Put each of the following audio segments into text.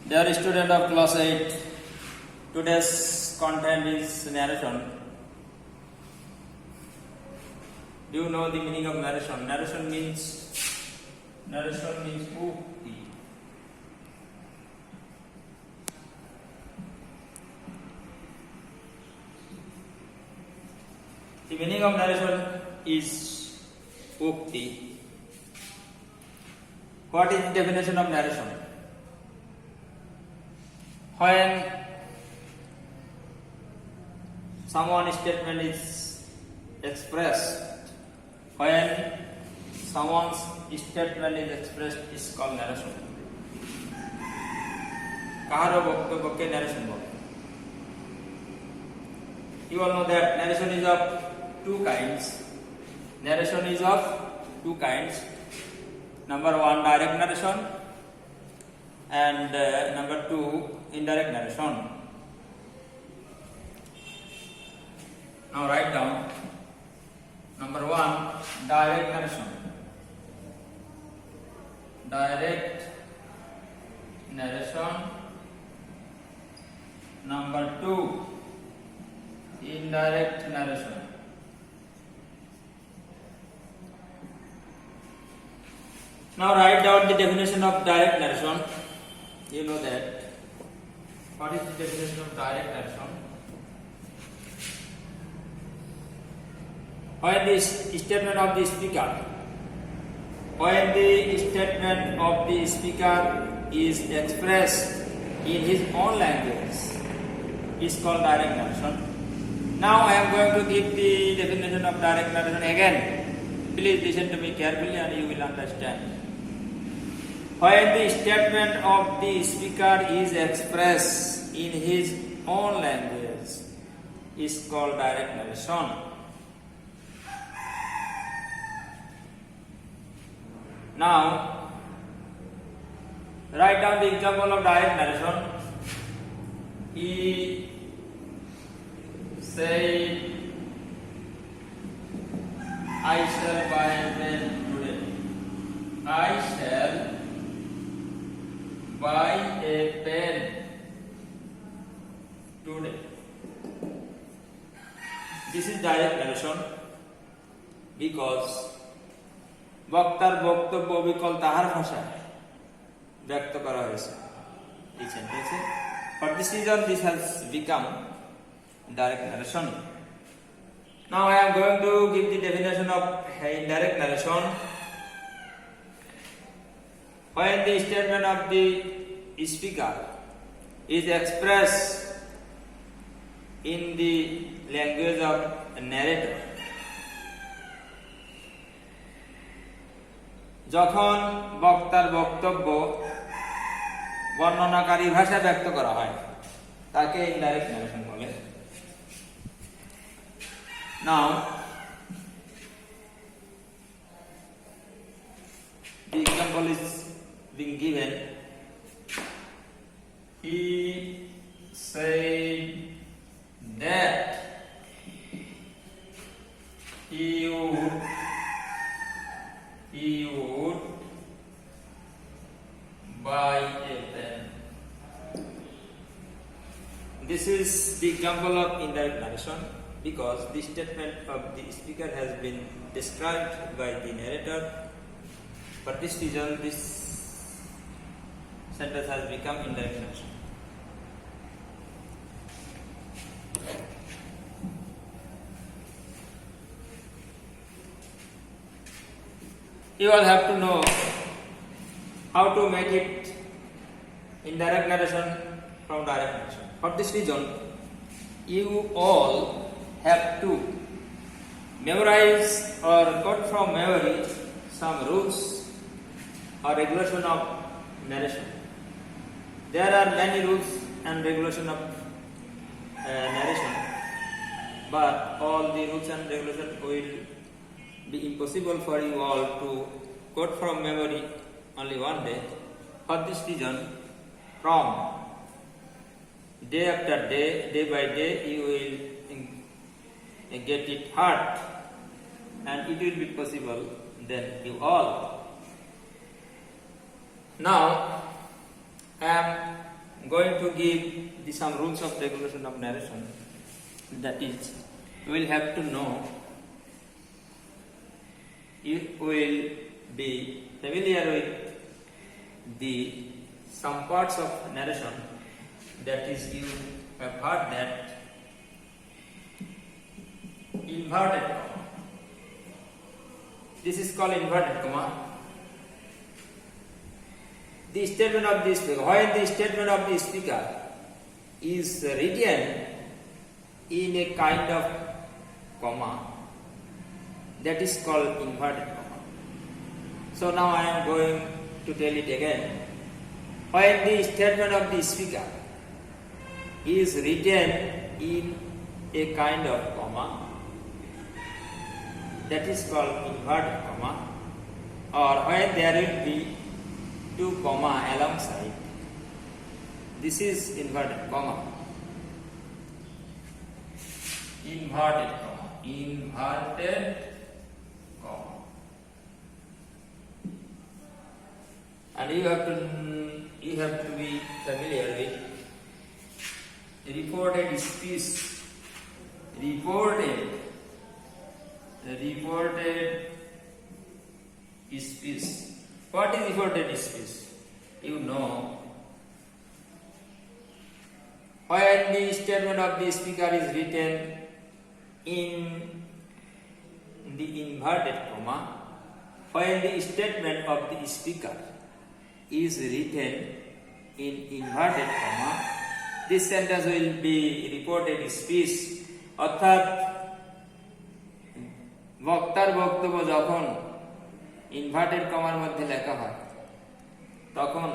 Dear student of class 8, today's content is narration. Do you know the meaning of narration? Narration means ukti. The meaning of narration is ukti. What is the definition of narration? When someone's statement is expressed, is called narration. Kaharo boktoboke narration bole. You all know that narration is of two kinds. Number one, direct narration, and number two, indirect narration. Now write down. Number one, direct narration. Number two, indirect narration. Now write down the definition of direct narration. You know that. What is the definition of direct narration? When the statement of the speaker is expressed in his own language is called direct narration. Now I am going to give the definition of direct narration again. Please listen to me carefully and you will understand. When the statement of the speaker is expressed in his own language is called direct narration. Now, write down the example of direct narration. He said, I shall buy a pen today. I shall buy a pen today. This is direct narration because বক্তার বক্তব্য অবিকল তাহার ভাষায় ব্যক্ত করা হয়েছে এই সেন্টেন্সে। For this reason, this has become direct narration. Now I am going to give the definition of indirect narration. When the statement of the speaker is expressed in the language of a narrator, যখন বক্তার বক্তব্য বর্ণনাকারী ভাষায় ব্যক্ত করা হয় তাকে indirect narration বলে। Now the example is being given. He said that he would buy a pen. This is the example of indirect narration because the statement of the speaker has been described by the narrator. For this reason, this sentence has become indirect narration. You all have to know how to make it indirect narration from direct narration. For this reason, you all have to memorize or quote from memory some rules or regulation of narration. There are many rules and regulation of narration, but all the rules and regulation will be impossible for you all to quote from memory only one day. For this reason, from day after day, day by day, you will get it hard, and it will be possible then you all. Now I am going to give some rules of regulation of narration. That is, you will have to know, you will be familiar with some parts of narration. That is, you have heard that inverted comma. This is called inverted comma. The statement of the speaker, when the statement of the speaker is written in a kind of comma, that is called inverted comma. So now I am going to tell it again. When the statement of the speaker is written in a kind of comma, that is called inverted comma, or when there will be two comma alongside, this is inverted comma. Inverted comma. Inverted comma. And you have to be familiar with reported speech. Reported speech. What is reported speech? You know, when the statement of the speaker is written in the inverted comma, when the statement of the speaker is written in inverted comma, this sentence will be reported speech. অর্থাৎ বক্তার বক্তব্য যখন inverted কমার মধ্যে লেখা হয় তখন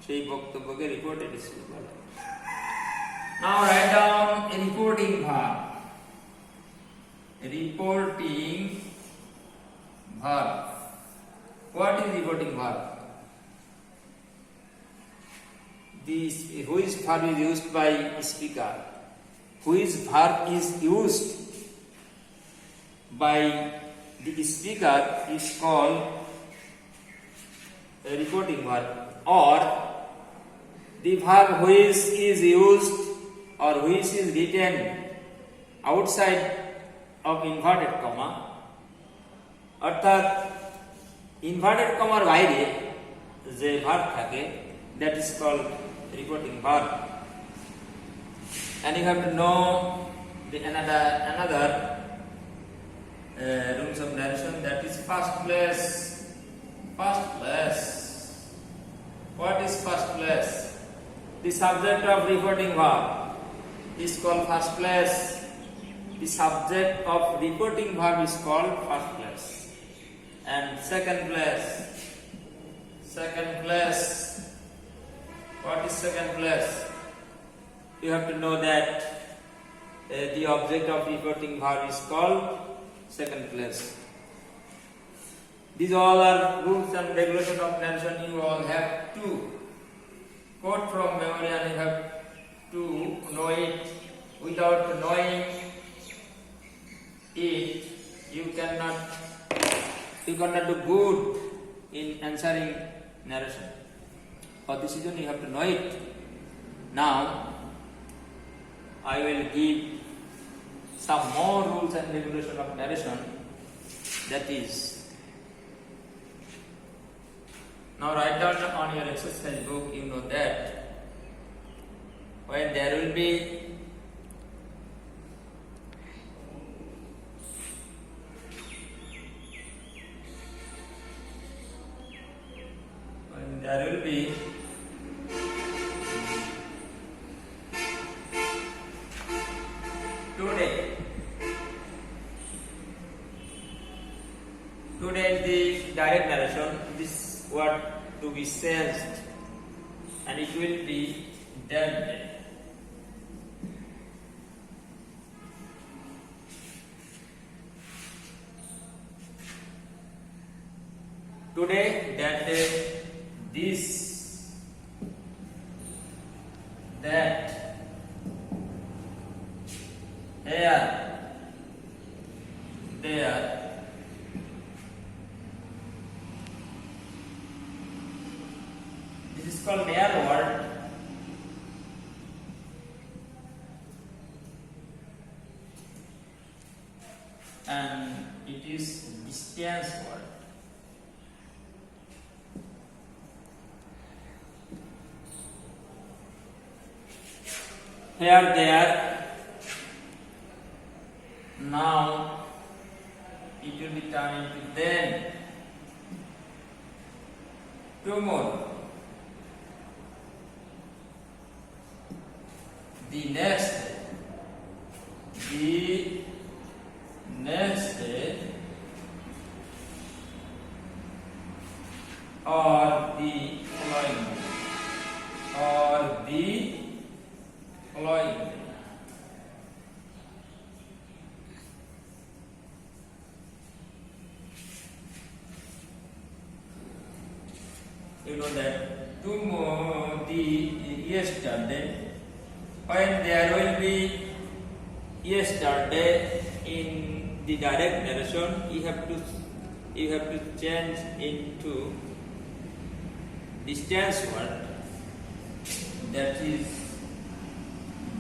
সেই বক্তব্যকে রিপোর্টেড স্পিচ বলে। Now write down a reporting verb. Reporting verb. What is reporting verb? Which verb is used by speaker? Which verb is used by the speaker is called a reporting verb, or the verb which is used or which is written outside of inverted comma, অর্থাৎ inverted কমার বাইরে যে verb থাকে, that is called reporting verb. And you have to know another rules of narration, that is first place. First place. What is first place? The subject of reporting verb is called first place. The subject of reporting verb is called first place. And second place. Second place. What is second place? You have to know that the object of reporting verb is called second place. These all are rules and regulations of narration. You all have to quote from memory and you have to know it. Without knowing it, you cannot do good in answering narration. For this reason, you have to know it. Now, I will give some more rules and regulations of narration. That is, now write down on your exercise book, you know that when there will be today is the direct narration. This word to be changed, and it will be that day. Today, that day, this, that, here, there. This is called near word. and it is distance word. Here, there. Now it will be turned into then. Tomorrow. The next day. The next day. Or the following day. Or the following day. You know that tomorrow, the yesterday, when there will be yesterday in the direct narration, you have to change into distance word, that is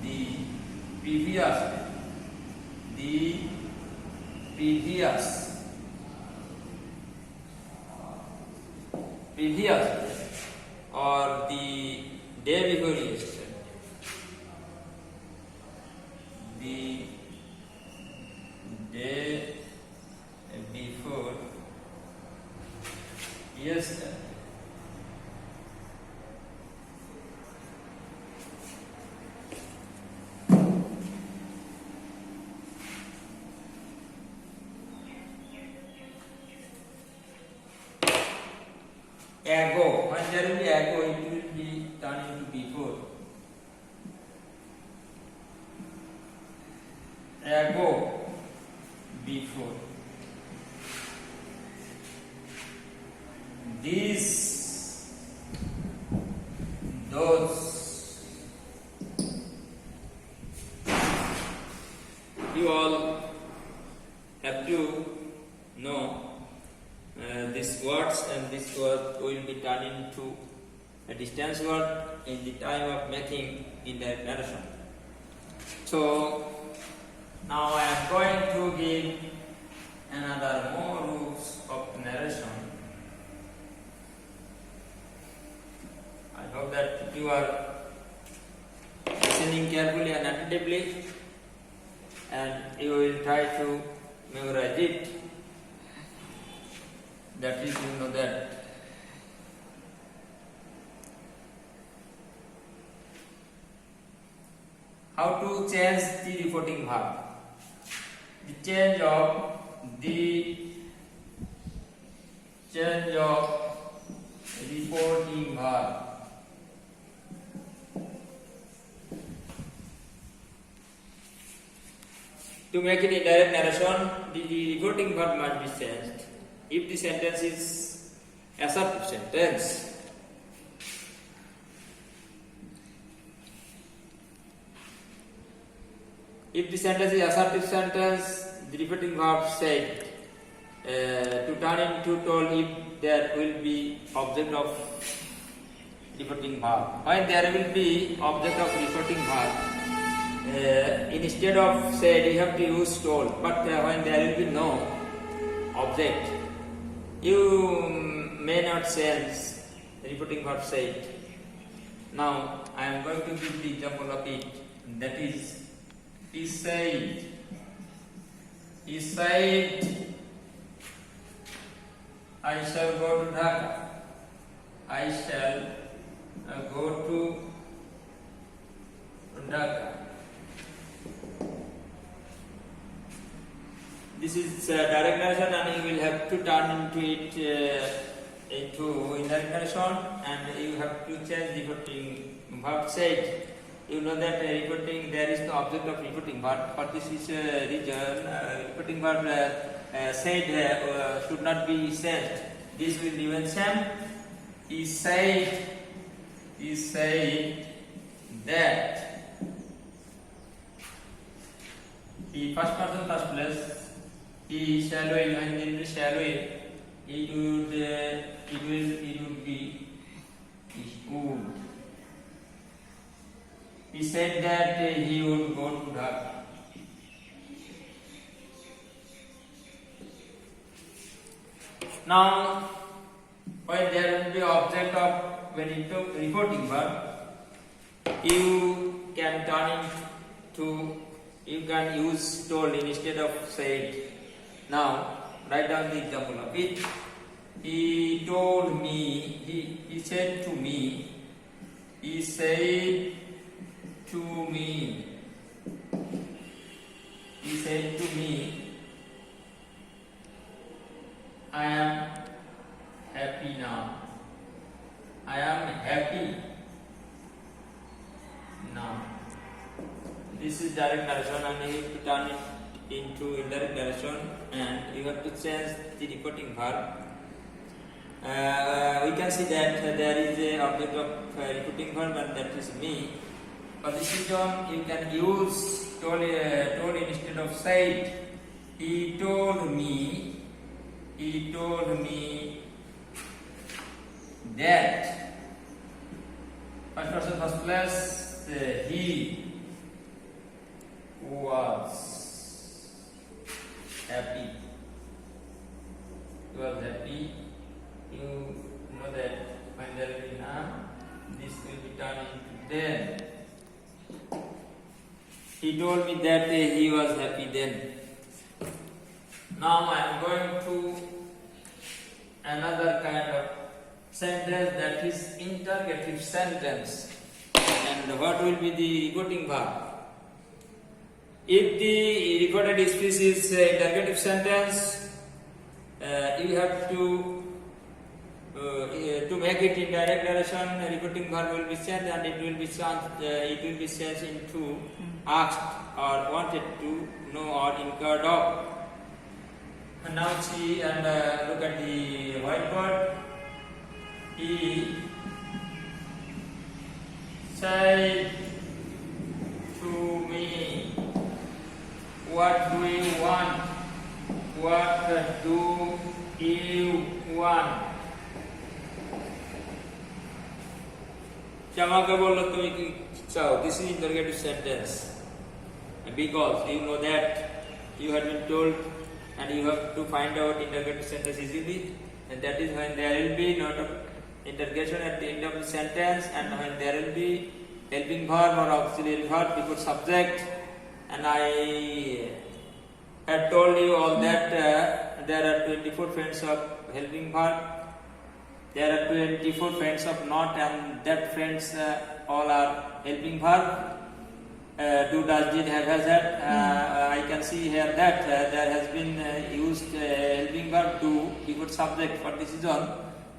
the previous day. The previous day or the day before yesterday. The day before yesterday. Ago. When there will be ago, it will be turned into before. Ago, before. These, those. You all have to know these words, and this word will be turned into a distance word in the time of making indirect narration. So now I am going to give another more rules of narration. I hope that you are listening carefully and attentively, and you will try to memorize it. That is, you know that how to change the reporting verb. The change of reporting verb. To make it indirect narration, the reporting verb must be changed. If the sentence is assertive sentence, the repeating verb said to turn into told if there will be object of repeating verb. When there will be object of repeating verb, instead of said you have to use told, but when there will be no object, you may not sense repeating verb said. Now I am going to give the example of it. That is, he said, I shall go to Dhaka. I shall go to Dhaka. This is direct narration, and you will have to turn into it into indirect narration, and you have to change the repeating verb said. You know that repeating, there is no object of repeating verb. For this is reason, repeating verb said should not be said. This will remain same. He said that. The first person first place. He shallowing, and then shallowing, it would be school. He said that he would go to Dhaka. Now, when there will be object of when into reporting verb, you can turn it to, you can use told instead of said. Now, write down the example of it. He told me, he said to me, he said to me, he said to me, I am happy now. I am happy now. This is direct narration, and you have to turn it into indirect narration, and you have to change the reporting verb. We can see that there is a object of reporting verb, and that is me. For this reason, you can use told instead of said. He told me that. First person, first place, he was happy. He was happy. You know that when there will be now, this will be turned into then. He told me that he was happy then. Now I am going to another kind of sentence, that is interrogative sentence. And what will be the reporting verb? If the recorded speech is interrogative sentence, you have to make it in direct narration, reporting verb will be changed, and it will be changed into asked or wanted to know or inquired of. And now see and look at the whiteboard. He said to me, what do you want? What do you want? Chamaকে বললো তুমি কি চাও? This is interrogative sentence, because you know that you had been told and you have to find out interrogative sentence easily, and that is when there will be not of interrogation at the end of the sentence, and when there will be helping verb or auxiliary verb before subject. And I had told you all that there are 24 friends of helping verb, there are 24 friends of not, and that friends all are helping verb. Do, does, did, have, has, had. I can see here that there has been used helping verb do before subject. For this reason,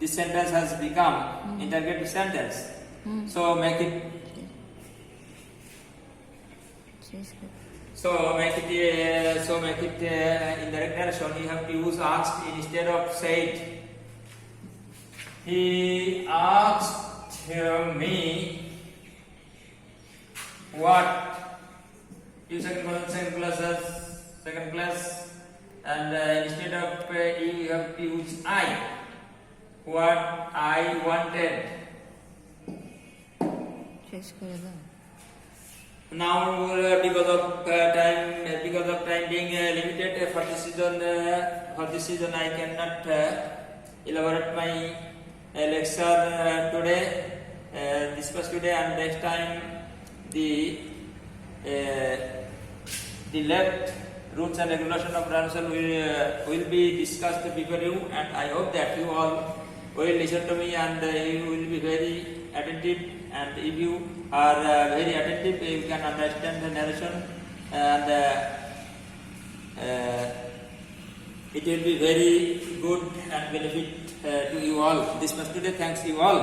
this sentence has become interrogative sentence. So make it. So make it indirect narration. You have to use asked instead of said. He asked me what. Use second class, and instead of you have to use I. What I wanted. Now because of time being limited, for this season I cannot elaborate my lecture today, discuss today, and next time the left rules and regulation of narration will be discussed before you, and I hope that you all will listen to me, and you will be very attentive, and if you are very attentive, you can understand the narration, and it will be very good and benefit to you all. This much today. Thanks you all.